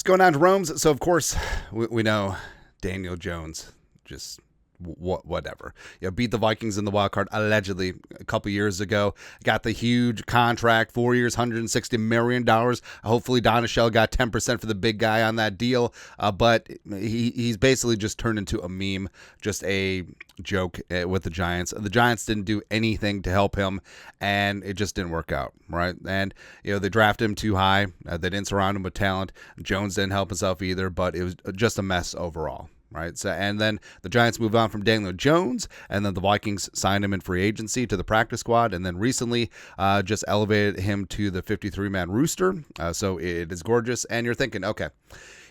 going on to Rome's? So, of course, we know Daniel Jones just whatever. Beat the Vikings in the wild card allegedly a couple years ago. Got the huge contract, 4 years, $160 million. Hopefully, Donashell got 10% for the big guy on that deal. But he's basically just turned into a meme, just a joke with the Giants. The Giants didn't do anything to help him, and it just didn't work out, right? And, they drafted him too high. They didn't surround him with talent. Jones didn't help himself either, but it was just a mess overall. Right. So, and then the Giants moved on from Daniel Jones, and then the Vikings signed him in free agency to the practice squad, and then recently just elevated him to the 53-man rooster. So it is gorgeous. And you're thinking, okay,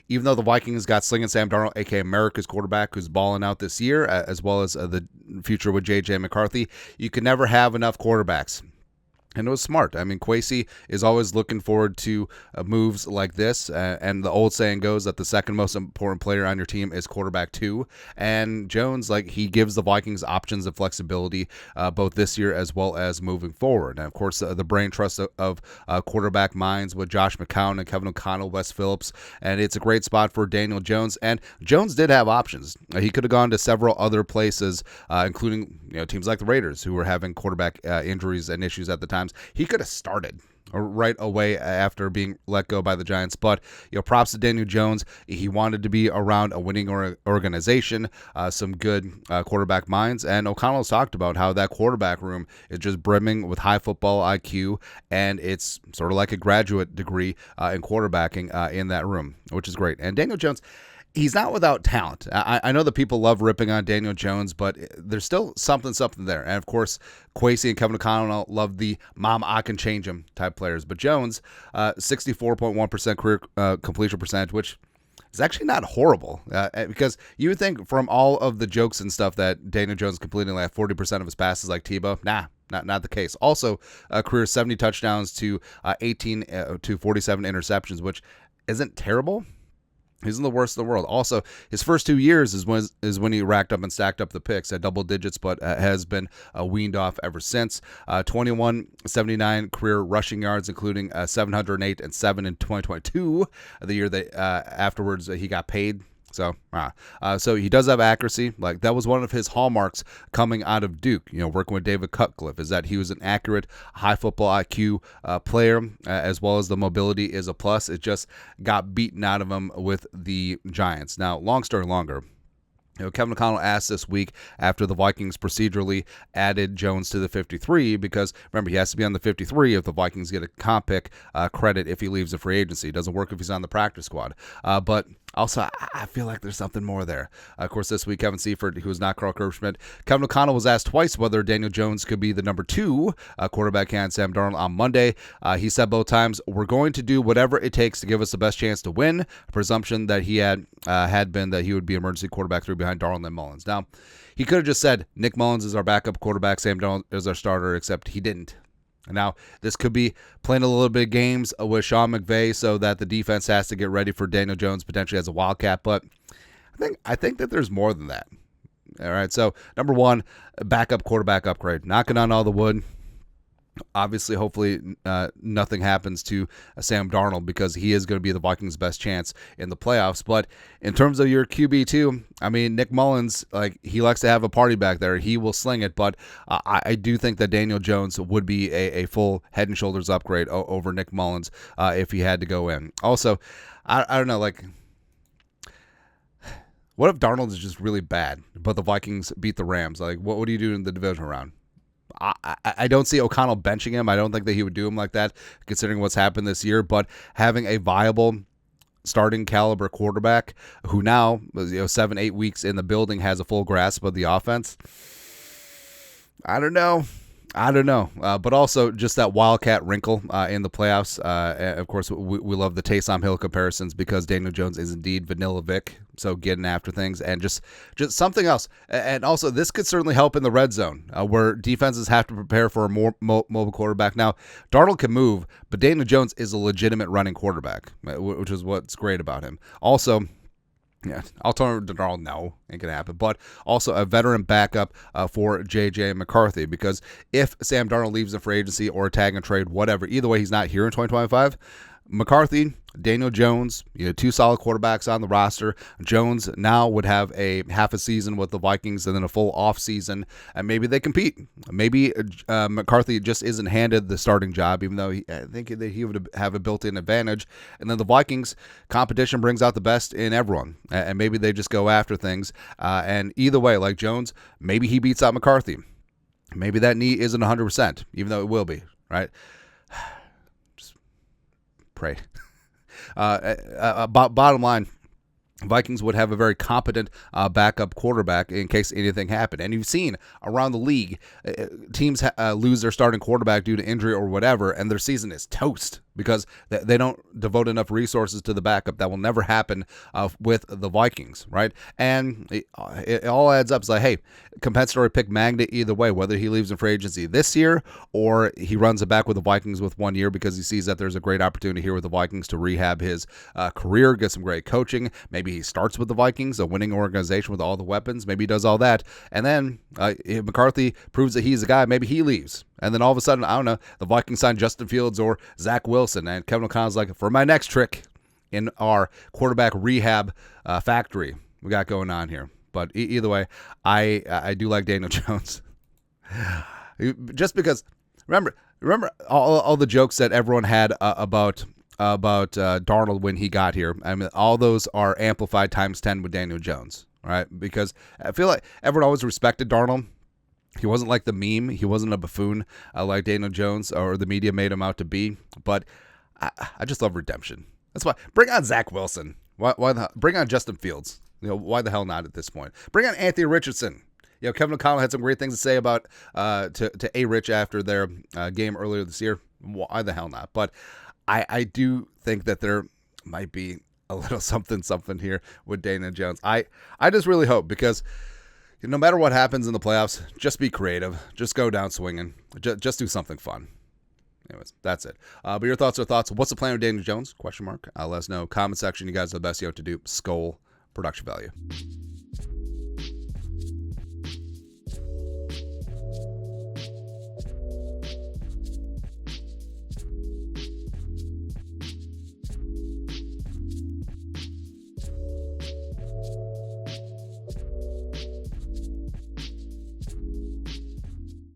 even though the Vikings got Slinging Sam Darnold, a.k.a. America's quarterback, who's balling out this year, as well as the future with J.J. McCarthy, you can never have enough quarterbacks. And it was smart. I mean, Kwesi is always looking forward to moves like this. And the old saying goes that the second most important player on your team is quarterback 2. And Jones, he gives the Vikings options and flexibility both this year as well as moving forward. And, of course, the brain trust of quarterback minds with Josh McCown and Kevin O'Connell, Wes Phillips. And it's a great spot for Daniel Jones. And Jones did have options. He could have gone to several other places, including teams like the Raiders, who were having quarterback injuries and issues at the time. He could have started right away after being let go by the Giants, but props to Daniel Jones. He wanted to be around a winning organization, some good quarterback minds, and O'Connell's talked about how that quarterback room is just brimming with high football IQ, and it's sort of like a graduate degree in quarterbacking in that room, which is great. And Daniel Jones, he's not without talent. I know that people love ripping on Daniel Jones, but there's still something there. And, of course, Kwesi and Kevin O'Connell love the mom, I can change him type players. But Jones, 64.1% career completion percentage, which is actually not horrible because you would think from all of the jokes and stuff that Daniel Jones completing 40% of his passes like Tebow. Nah. Not the case. Also, career 70 touchdowns to 18 to 47 interceptions, which isn't terrible. He's in the worst in the world. Also, his first 2 years is when he racked up and stacked up the picks at double digits, but has been weaned off ever since. 2179 career rushing yards, including 708 and 7 in 2022, the year that afterwards he got paid. So he does have accuracy. That was one of his hallmarks coming out of Duke, working with David Cutcliffe, is that he was an accurate, high football IQ player, as well as the mobility is a plus. It just got beaten out of him with the Giants. Now, long story longer, Kevin O'Connell asked this week after the Vikings procedurally added Jones to the 53 because, remember, he has to be on the 53 if the Vikings get a comp pick credit if he leaves the free agency. It doesn't work if he's on the practice squad. But also, I feel like there's something more there. Of course, this week, Kevin Seifert, who is not Carl Kirschmidt, Kevin O'Connell was asked twice whether Daniel Jones could be the number 2 quarterback behind Sam Darnold on Monday. He said both times, we're going to do whatever it takes to give us the best chance to win. A presumption that he had been that he would be emergency quarterback 3 behind Darnold and Mullins. Now, he could have just said, Nick Mullins is our backup quarterback, Sam Darnold is our starter, except he didn't. Now, this could be playing a little bit of games with Sean McVay so that the defense has to get ready for Daniel Jones potentially as a wildcat, but I think that there's more than that. All right, so number 1, backup quarterback upgrade. Knocking on all the wood. Obviously, hopefully, nothing happens to Sam Darnold because he is going to be the Vikings' best chance in the playoffs. But in terms of your QB2, I mean, Nick Mullins, he likes to have a party back there. He will sling it, but I do think that Daniel Jones would be a full head and shoulders upgrade over Nick Mullins if he had to go in. Also, I don't know, what if Darnold is just really bad, but the Vikings beat the Rams? What do you do in the divisional round? I don't see O'Connell benching him. I don't think that he would do him like that, considering what's happened this year. But having a viable starting caliber quarterback who now, 7-8 weeks in the building, has a full grasp of the offense, I don't know. But also just that wildcat wrinkle in the playoffs. Of course, we love the Taysom Hill comparisons because Daniel Jones is indeed Vanilla Vic. So getting after things and just something else. And also, this could certainly help in the red zone where defenses have to prepare for a more mobile quarterback. Now, Darnold can move, but Daniel Jones is a legitimate running quarterback, which is what's great about him. Also, yeah, I'll tell Darnold no, ain't going to happen. But also a veteran backup for J.J. McCarthy, because if Sam Darnold leaves the free agency or a tag and trade, whatever, either way, he's not here in 2025. McCarthy, Daniel Jones, two solid quarterbacks on the roster. Jones now would have a half a season with the Vikings and then a full off season, and maybe they compete. Maybe McCarthy just isn't handed the starting job, even though I think that he would have a built-in advantage. And then the Vikings competition brings out the best in everyone, and maybe they just go after things. And either way, like Jones, maybe he beats out McCarthy. Maybe that knee isn't 100%, even though it will be, right? Pray. Bottom line, Vikings would have a very competent backup quarterback in case anything happened. And you've seen around the league, teams lose their starting quarterback due to injury or whatever, and their season is toast because they don't devote enough resources to the backup. That will never happen with the Vikings, right? And it all adds up. It's like, hey, compensatory pick magnet either way, whether he leaves in free agency this year or he runs it back with the Vikings with 1 year because he sees that there's a great opportunity here with the Vikings to rehab his career, get some great coaching. Maybe he starts with the Vikings, a winning organization with all the weapons. Maybe he does all that. And then if McCarthy proves that he's the guy, maybe he leaves. And then all of a sudden, I don't know, the Vikings sign Justin Fields or Zach Wilson. And Kevin O'Connell's like, for my next trick in our quarterback rehab factory we got going on here. But either way, I do like Daniel Jones. Just because, remember all the jokes that everyone had about Darnold when he got here. I mean, all those are amplified times 10 with Daniel Jones, right? Because I feel like everyone always respected Darnold. He wasn't like the meme. He wasn't a buffoon like Daniel Jones or the media made him out to be. But I just love redemption. That's why. Bring on Zach Wilson. Bring on Justin Fields. Why the hell not at this point? Bring on Anthony Richardson. Kevin O'Connell had some great things to say about to A-Rich after their game earlier this year. Why the hell not? But I do think that there might be a little something here with Daniel Jones. I just really hope, because no matter what happens in the playoffs, just be creative. Just go down swinging. Just do something fun. Anyways, that's it. But your thoughts are thoughts. What's the plan with Daniel Jones? Question mark. Let us know. Comment section. You guys are the best to do. Skull production value.